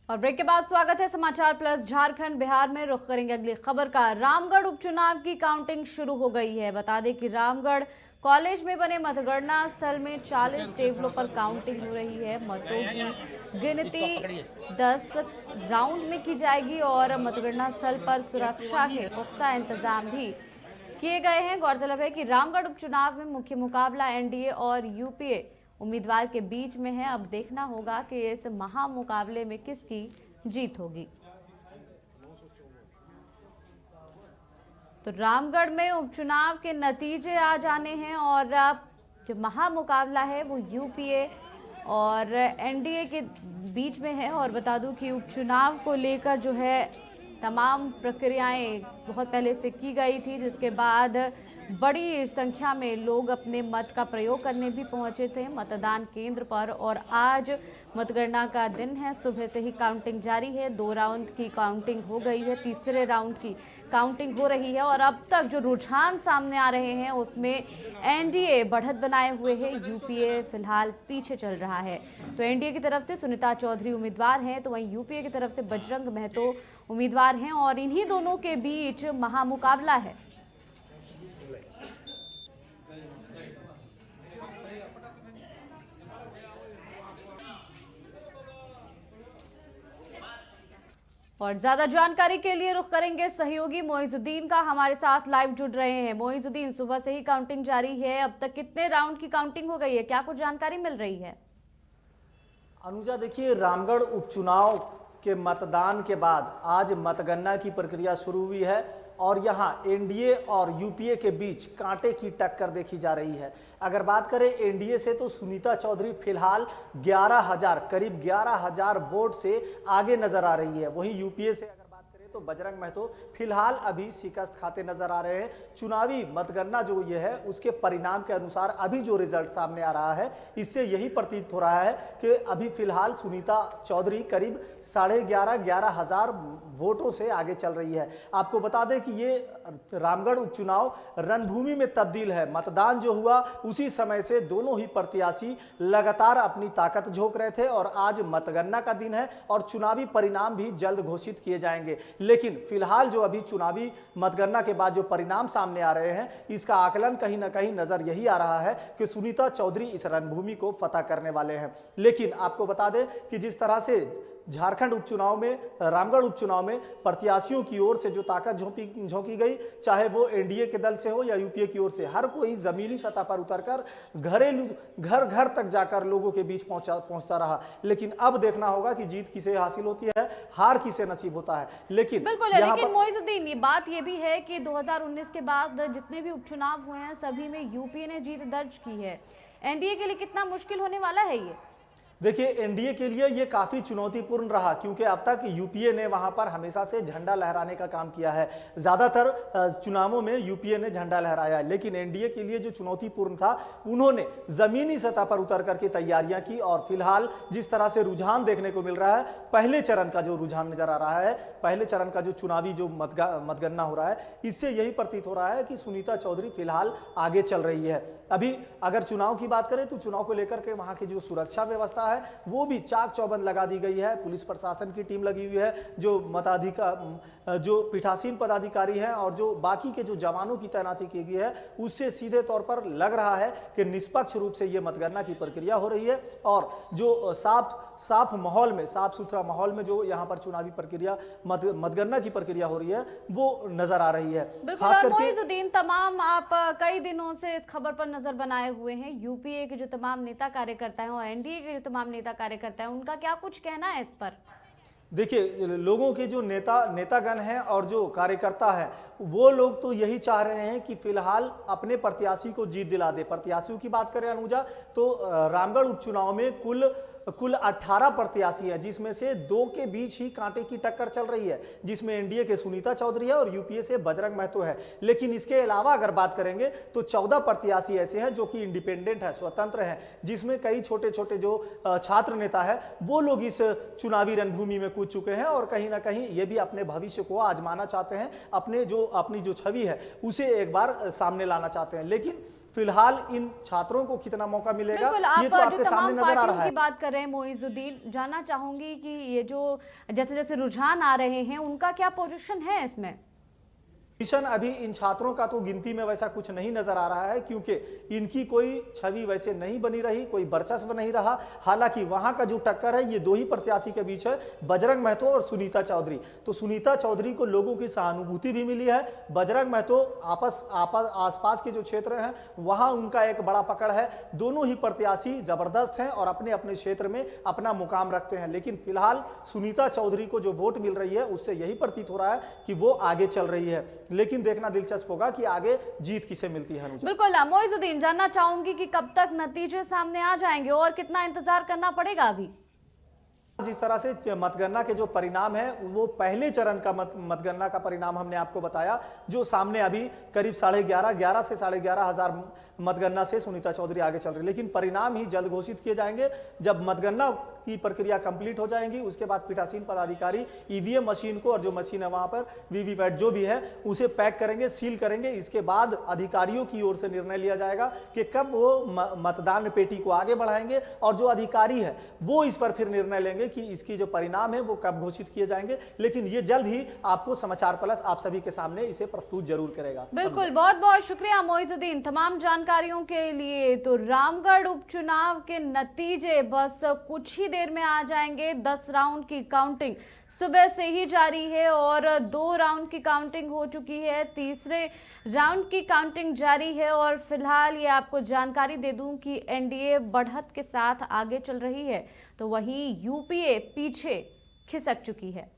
और ब्रेक के बाद स्वागत है समाचार प्लस झारखंड। बिहार में रुख करेंगे अगली खबर का। रामगढ़ उपचुनाव की काउंटिंग शुरू हो गई है। बता दें कि रामगढ़ कॉलेज में बने मतगणना स्थल में 40 टेबलों पर काउंटिंग हो रही है। मतों की गिनती 10 राउंड में की जाएगी और मतगणना स्थल पर सुरक्षा के पुख्ता इंतजाम भी किए गए हैं। गौरतलब है कि रामगढ़ उपचुनाव में मुख्य मुकाबला एनडीए और यूपीए उम्मीदवार के बीच में है। अब देखना होगा कि इस महामुकाबले में किसकी जीत होगी। तो रामगढ़ में उपचुनाव के नतीजे आ जाने हैं और अब जो महामुकाबला है वो यूपीए और एनडीए के बीच में है। और बता दूं कि उपचुनाव को लेकर जो है तमाम प्रक्रियाएं बहुत पहले से की गई थी, जिसके बाद बड़ी संख्या में लोग अपने मत का प्रयोग करने भी पहुंचे थे मतदान केंद्र पर। और आज मतगणना का दिन है। सुबह से ही काउंटिंग जारी है। 2 राउंड की काउंटिंग हो गई है, तीसरे राउंड की काउंटिंग हो रही है। और अब तक जो रुझान सामने आ रहे हैं उसमें एनडीए बढ़त बनाए हुए है, यूपीए फिलहाल पीछे चल रहा है। तो एनडीए की तरफ से सुनीता चौधरी उम्मीदवार हैं, तो वहीं यूपीए की तरफ से बजरंग महतो उम्मीदवार हैं और इन्हीं दोनों के बीच महामुकाबला है। और ज्यादा जानकारी के लिए रुख करेंगे सहयोगी मोइजुद्दीन का, हमारे साथ लाइव जुड़ रहे हैं। मोइजुद्दीन, सुबह से ही काउंटिंग जारी है, अब तक कितने राउंड की काउंटिंग हो गई है, क्या कुछ जानकारी मिल रही है? अनुजा, देखिए, रामगढ़ उपचुनाव के मतदान के बाद आज मतगणना की प्रक्रिया शुरू हुई है और यहां एनडीए और यूपीए के बीच कांटे की टक्कर देखी जा रही है। अगर बात करें एनडीए से तो सुनीता चौधरी फिलहाल 11,000 करीब 11,000 वोट से आगे नजर आ रही है। वहीं यूपीए से अगर बात करें तो बजरंग महतो फिलहाल अभी शिकस्त खाते नजर आ रहे हैं। चुनावी मतगणना जो ये है उसके परिणाम के अनुसार अभी जो रिजल्ट सामने आ रहा है इससे यही प्रतीत हो रहा है कि अभी फिलहाल सुनीता चौधरी करीब 11,500 वोटों से आगे चल रही है। आपको बता दें कि ये रामगढ़ उपचुनाव रणभूमि में तब्दील है। मतदान जो हुआ उसी समय से दोनों ही प्रत्याशी लगातार अपनी ताकत झोंक रहे थे और आज मतगणना का दिन है और चुनावी परिणाम भी जल्द घोषित किए जाएंगे। लेकिन फिलहाल जो अभी चुनावी मतगणना के बाद जो परिणाम सामने आ रहे हैं इसका आकलन कहीं ना कहीं नजर यही आ रहा है कि सुनीता चौधरी इस रणभूमि को फतह करने वाले हैं। लेकिन आपको बता दें कि जिस तरह से झारखंड उपचुनाव में, रामगढ़ उपचुनाव में प्रत्याशियों की ओर से जो ताकत झोंकी गई, चाहे वो एनडीए के दल से हो या यूपीए की ओर से, हर कोई जमीनी सतह पर उतरकर घर घर तक जाकर लोगों के बीच पहुंचता रहा। लेकिन अब देखना होगा कि जीत किसे हासिल होती है, हार किसे नसीब होता है। लेकिन बिल्कुल है, लेकिन मोइजुद्दीन, ये बात ये भी है कि 2019 के बाद जितने भी उपचुनाव हुए हैं सभी में यूपीए ने जीत दर्ज की है। एनडीए के लिए कितना मुश्किल होने वाला है ये? देखिए, एनडीए के लिए ये काफी चुनौतीपूर्ण रहा क्योंकि अब तक यूपीए ने वहां पर हमेशा से झंडा लहराने का काम किया है। ज्यादातर चुनावों में यूपीए ने झंडा लहराया है। लेकिन एनडीए के लिए जो चुनौतीपूर्ण था, उन्होंने जमीनी सतह पर उतर करके तैयारियां की और फिलहाल जिस तरह से रुझान देखने को मिल रहा है, पहले चरण का जो रुझान नजर आ रहा है, पहले चरण का जो चुनावी जो मतगणना हो रहा है, इससे यही प्रतीत हो रहा है कि सुनीता चौधरी फिलहाल आगे चल रही है। अभी अगर चुनाव की बात करें तो चुनाव को लेकर के वहां की जो सुरक्षा व्यवस्था है वो भी चाक चौबंद लगा दी गई है। पुलिस प्रशासन की टीम लगी हुई है, जो पीठासीन पदाधिकारी हैं और जो बाकी के जो जवानों की तैनाती की गई है, उससे सीधे तौर पर लग रहा है कि निष्पक्ष रूप से ये मतगणना की प्रक्रिया हो रही है और जो साफ माहौल में, साफ सुथरा माहौल में जो यहाँ पर चुनावी प्रक्रिया, मतगणना की प्रक्रिया हो रही है वो नजर आ रही है। खास करके मोइजुद्दीन, तमाम आप कई दिनों से इस खबर पर नजर बनाए हुए हैं। यूपीए के जो तमाम नेता कार्यकर्ता हैं और एनडीए के जो तमाम नेता कार्यकर्ता हैं, उनका क्या कुछ कहना है इस पर? देखिए, लोगों के जो नेतागण हैं और जो कार्यकर्ता हैं वो लोग तो यही चाह रहे हैं कि फिलहाल अपने प्रत्याशी को जीत दिला दे। प्रत्याशियों की बात करें अनुजा तो रामगढ़ उपचुनाव में कुल 18 प्रत्याशी है, जिसमें से 2 के बीच ही कांटे की टक्कर चल रही है, जिसमें एनडीए के सुनीता चौधरी है और यूपीए से बजरंग महतो है। लेकिन इसके अलावा अगर बात करेंगे तो 14 प्रत्याशी ऐसे हैं जो कि इंडिपेंडेंट है, स्वतंत्र हैं, जिसमें कई छोटे छोटे जो छात्र नेता है वो लोग इस चुनावी रणभूमि में कूद चुके हैं और कहीं ना कहीं ये भी अपने भविष्य को आजमाना चाहते हैं, अपनी जो छवि है उसे एक बार सामने लाना चाहते हैं। लेकिन फिलहाल इन छात्रों को कितना मौका मिलेगा बिल्कुल, ये तो आप आपके जो सामने तमाम नजर आ पार्टियों रहा की है। बात कर रहे हैं मोइजुद्दीन, जानना चाहूंगी कि ये जो जैसे जैसे रुझान आ रहे हैं उनका क्या पोजीशन है इसमें? मिशन अभी इन छात्रों का तो गिनती में वैसा कुछ नहीं नजर आ रहा है, क्योंकि इनकी कोई छवि वैसे नहीं बनी रही, कोई वर्चस्व नहीं रहा। हालांकि वहां का जो टक्कर है ये दो ही प्रत्याशी के बीच है, बजरंग महतो और सुनीता चौधरी। तो सुनीता चौधरी को लोगों की सहानुभूति भी मिली है। बजरंग महतो आसपास के जो क्षेत्र हैं वहां उनका एक बड़ा पकड़ है। दोनों ही प्रत्याशी जबरदस्त हैं और अपने अपने क्षेत्र में अपना मुकाम रखते हैं, लेकिन फिलहाल सुनीता चौधरी को जो वोट मिल रही है उससे यही प्रतीत हो रहा है कि वो आगे चल रही है। लेकिन देखना दिलचस्प होगा कि आगे जीत किसे मिलती है। बिल्कुल मोइजुद्दीन, जानना चाहूंगी कि कब तक नतीजे सामने आ जाएंगे और कितना इंतजार करना पड़ेगा अभी? जिस तरह से मतगणना के जो परिणाम है वो पहले चरण का मतगणना का परिणाम हमने आपको बताया, जो सामने अभी करीब 11:30 से 11,500 मतगणना से सुनीता चौधरी आगे चल रही। लेकिन परिणाम ही जल्द घोषित किए जाएंगे। जब मतगणना की प्रक्रिया कंप्लीट हो जाएंगी उसके बाद पीठासीन पदाधिकारी ईवीएम मशीन को और जो मशीन है वहां पर वीवीपैट जो भी है उसे पैक करेंगे, सील करेंगे। इसके बाद अधिकारियों की ओर से निर्णय लिया जाएगा कि कब वो मतदान पेटी को आगे बढ़ाएंगे, और जो अधिकारी है वो इस पर फिर निर्णय लेंगे कि इसकी जो परिणाम है वो कब घोषित किए जाएंगे। लेकिन ये जल्द ही आपको समाचार प्लस आप सभी के सामने इसे प्रस्तुत जरूर करेगा। बिल्कुल, बहुत बहुत शुक्रिया मोइजुद्दीन तमाम जानकारियों के लिए। तो रामगढ़ उपचुनाव के नतीजे बस कुछ ही देर में आ जाएंगे। 10 राउंड की काउंटिंग सुबह से ही जारी है और 2 राउंड की काउंटिंग हो चुकी है, तीसरे राउंड की काउंटिंग जारी है। और फिलहाल ये आपको जानकारी दे दूं कि एनडीए बढ़त के साथ आगे चल रही है, तो वहीं यूपीए पीछे खिसक चुकी है।